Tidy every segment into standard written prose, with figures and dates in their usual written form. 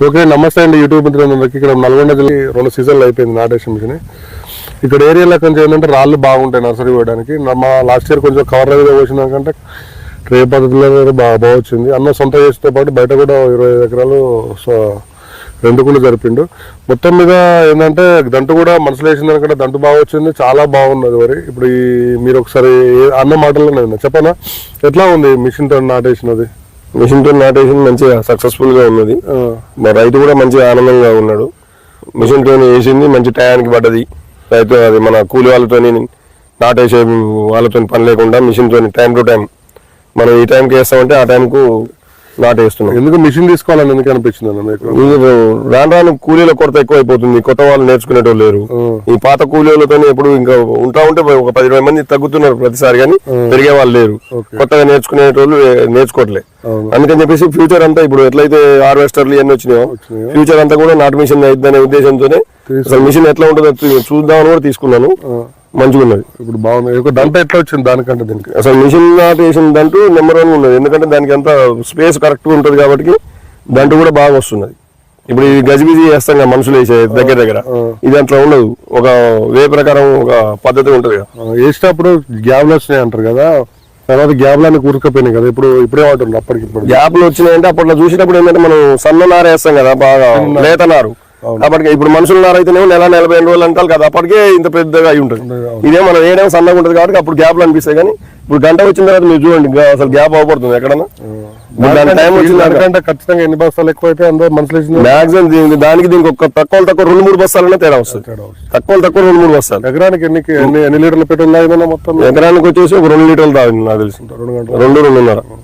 Okay, నమస్తే అండి YouTube మిత్రులందరికీ. ఇక్కడ నల్గొండ జిల్లా 2 సీజన్లు అయిపోయింది నాటేషన్ మిషన్. ఇక్కడ ఏరియాలో కొంచెం ఏంటంటే రాళ్ళు బాగుంటాయి నర్సరీ పోయడానికి. మా లాస్ట్ ఇయర్ కొంచెం కవర్ మీద పోసిన దానికంటే ట్రే పద్ధతిలో బాగా వచ్చింది. అన్న సొంత చేస్తే పాటు బయట కూడా 25 ఎకరాలు రెండు కూడా జరిపిండు. మొత్తం మీద ఏంటంటే దంటు కూడా మనసులో వేసిన దానికంటే దంటు బాగా వచ్చింది, చాలా బాగున్నది వరి. ఇప్పుడు మీరు ఒకసారి అన్న మాటల్లోనే చెప్పనా ఎట్లా ఉంది మిషన్ తో నాటేసినది? మిషన్ తో నాటేషన్ మంచిగా సక్సెస్ఫుల్ గా ఉన్నది. మా రైతు కూడా మంచిగా ఆనందంగా ఉన్నాడు. మిషన్ తో వేసింది మంచి టయానికి పడ్డది. రైతు అది మన కూలి వాళ్ళతో నాటేసే వాళ్ళతో పని లేకుండా మిషన్ తో టైం టు టైం మనం ఈ టైంకి వేస్తామంటే ఆ టైంకు నాటేస్తున్నాం. ఎందుకు మిషన్ తీసుకోవాలని ఎందుకు అనిపించింది అన్న మీకు? రాను రాను కూలీల కొరత ఎక్కువ అయిపోతుంది, కొత్త వాళ్ళు నేర్చుకునేటోళ్ళు లేరు. ఈ పాత కూలీలతో ఎప్పుడు ఇంకా ఉంటే ఒక 10-20 మంది తగ్గుతున్నారు ప్రతిసారి, కానీ పెరిగే వాళ్ళు లేరు. కొత్తగా నేర్చుకునేటోళ్ళు నేర్చుకోవట్లేదు. అందుకని చెప్పేసి ఫ్యూచర్ అంతా ఇప్పుడు ఎట్లయితే హార్వెస్టర్లు ఇవన్నీ వచ్చినాయో ఫ్యూచర్ అంతా కూడా నాటు మిషన్ అయిద్దనే ఉద్దేశంతోనే అసలు మిషన్ ఎట్లా ఉంటుందో చూద్దామని కూడా తీసుకున్నాను. మంచిగా ఉన్నది. ఇప్పుడు బాగుంది. దంట ఎట్లా వచ్చింది దానికంటే దీనికి? అసలు మిషన్ నాటేషన్ దంటూ నెంబర్ 1 ఉన్నది. ఎందుకంటే దానికి అంతా స్పేస్ కరెక్ట్ గా ఉంటుంది కాబట్టి దంటు కూడా బాగా వస్తున్నది. ఇప్పుడు ఈ గజిబిజి చేస్తాం కదా మనుషులు వేసే దగ్గర ఇది అట్లా ఉండదు. ఒక వే ప్రకారం ఒక పద్ధతి ఉంటుంది కదా. వేసేటప్పుడు గ్యాప్లు వచ్చినాయి అంటారు కదా, తర్వాత గ్యాప్లన్నీ కూరుకపోయినాయి కదా, ఇప్పుడే వాడుతుంది. అప్పటికి గ్యాప్లు వచ్చినాయంటే అప్పట్లో చూసినప్పుడు ఏంటంటే మనం సన్న నార వేస్తాం కదా, బాగా లేత నారు. అప్పటికే ఇప్పుడు మనుషుల నార అయితేనేమో 40 రోజులు అంటారు కదా, అప్పటికే ఇంత పెద్దగా అయి ఉంటుంది. ఇదే మనం వేయడం సన్నగా ఉంటుంది కాబట్టి అప్పుడు గ్యాప్లు అనిపిస్తాయి. కానీ ఇప్పుడు గంట వచ్చిన తర్వాత మీరు చూడండి అసలు గ్యాప్ అవ్వబడుతుంది ఎక్కడన్నా. టైం వచ్చిందంటే ఖచ్చితంగా ఎన్ని బస్తాలు ఎక్కువ అయితే అందరూ మనుషులు మాక్సిమం దానికి దీనికి ఒక తక్కువ 2-3 బస్తాలనే తేడా వస్తుంది. తక్కువ 2-3 బస్తాలు. ఎకరానికి ఎన్ని లీటర్లు పెట్రోల్ తాగినా మొత్తం? ఎకరానికి వచ్చేసి ఒక 2 లీటర్లు తాగింది నాకు తెలిసి, 2-2.5.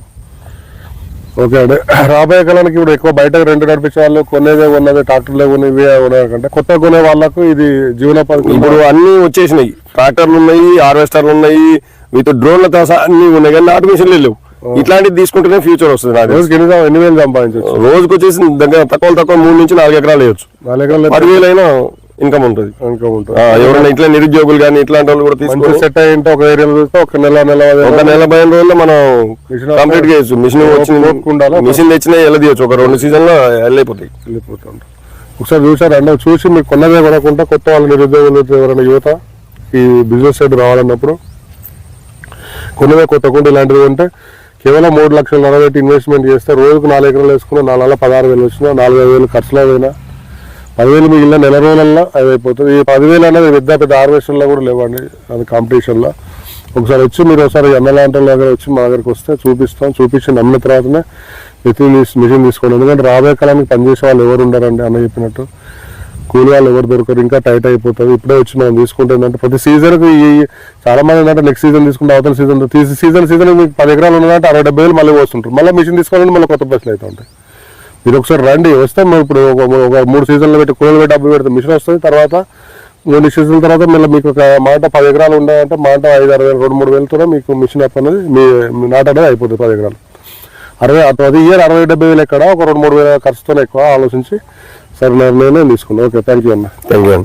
ఓకే అండి. రాబోయే కాలానికి ఇప్పుడు ఎక్కువ బయట రెండు నడిపించే వాళ్ళు కొన్నది ట్రాక్టర్లే కొనేవి కంటే కొత్త కొనే వాళ్ళకు ఇది జీవనోపాధి. ఇప్పుడు అన్ని వచ్చేసినాయి, ట్రాక్టర్లు ఉన్నాయి, హార్వెస్టర్లు ఉన్నాయి, వీటి డ్రోన్లతో సహా అన్ని ఉన్నాయి. కానీ నాటు మిషన్లు లేవు. ఇట్లాంటిది తీసుకుంటేనే ఫ్యూచర్ వస్తుంది. ఎన్ని వేలు సంపాదించవచ్చు రోజుకి వచ్చేసి దగ్గర తక్కువ 3 నుంచి 4 ఎకరాలు వేయచ్చు. 4 ఎకరాలు 10,000 అయినా ఇన్కమ్ ఉంటుంది. ఎవరైనా ఇట్లా నిరుద్యోగులు కానీ ఇట్లాంటి వాళ్ళు కూడా తీసుకొని సెట్ అయ్యింటే ఒక ఏరియాలో చూస్తే ఒక నెల 15 రోజుల్లో మనం కంప్లీట్ చేయొచ్చు. మిషన్ మిషన్ తెచ్చినా వెళ్ళదీయచ్చు. ఒక 2 సీజన్లో వెళ్ళిపోతుంటాం. ఒకసారి చూసారంటే చూసి మీకు కొన్నదే కొనకుండా కొత్త వాళ్ళు నిరుద్యోగులు ఎవరైనా యువత ఈ బిజినెస్ సైడ్ రావాలన్నప్పుడు కొన్నదే కొత్తకుండా ఇలాంటివి ఉంటే కేవలం 3 లక్షలు పెట్టి ఇన్వెస్ట్మెంట్ చేస్తే రోజుకు 4 ఎకరాలు వేసుకున్నా 4 16,000 వచ్చినా 45,000 ఖర్చులో అయినా 10,000 మిగిలిన నెల రోజులలో అది అయిపోతుంది. ఈ 10,000 అనేది పెద్ద హార్వెస్టర్లో కూడా లేవండి, అది కాంపిటీషన్లో. ఒకసారి వచ్చి మీరు ఒకసారి ఎన్నలాంటి దగ్గర వచ్చి మా దగ్గరికి వస్తే చూపించి నమ్మిన తర్వాతనే మిషన్ తీసుకోండి. ఎందుకంటే రాబోయే కాలానికి పనిచేసే వాళ్ళు ఎవరు ఉండరండి అన్న చెప్పినట్టు. కూలి వాళ్ళు ఎవరు దొరకరు, ఇంకా టైట్ అయిపోతుంది. ఇప్పుడే వచ్చి మనం తీసుకుంటే ఏంటంటే ప్రతి సీజన్కి చాలా మంది ఏంటంటే నెక్స్ట్ సీజన్ తీసుకుంటే అవతల సీజన్ మీకు 10 ఎకరాలు ఉన్నదంటే 60-70 మళ్ళీ వస్తుంటారు. మళ్ళీ మిషన్ తీసుకోవాలంటే మళ్ళీ కొత్త ప్రశ్నలు అయితే ఉంటాయి. మీరు ఒకసారి రండి, వస్తే మేము ఇప్పుడు ఒక 3 సీజన్లు పెట్టి కూలీలు పెట్టి డబ్బు పెడితే మిషన్ వస్తుంది. తర్వాత 2 సీజన్ల తర్వాత మళ్ళీ మీకు ఒక మాట 10 ఎకరాలు ఉండాలంటే మాట 5-6 వేలు 2-3 వేలతో మీకు మిషన్ అప్ అనేది మీ నాట అనేది అయిపోతుంది. 10 ఎకరాలు 60 ఇయర్ 60-70 వేలు ఎక్కడ, ఒక 2-3 వేల ఖర్చుతో ఎక్కువ ఆలోచించి సరే నిర్ణయం తీసుకున్నాం. ఓకే, థ్యాంక్ యూ అన్న. Thank you.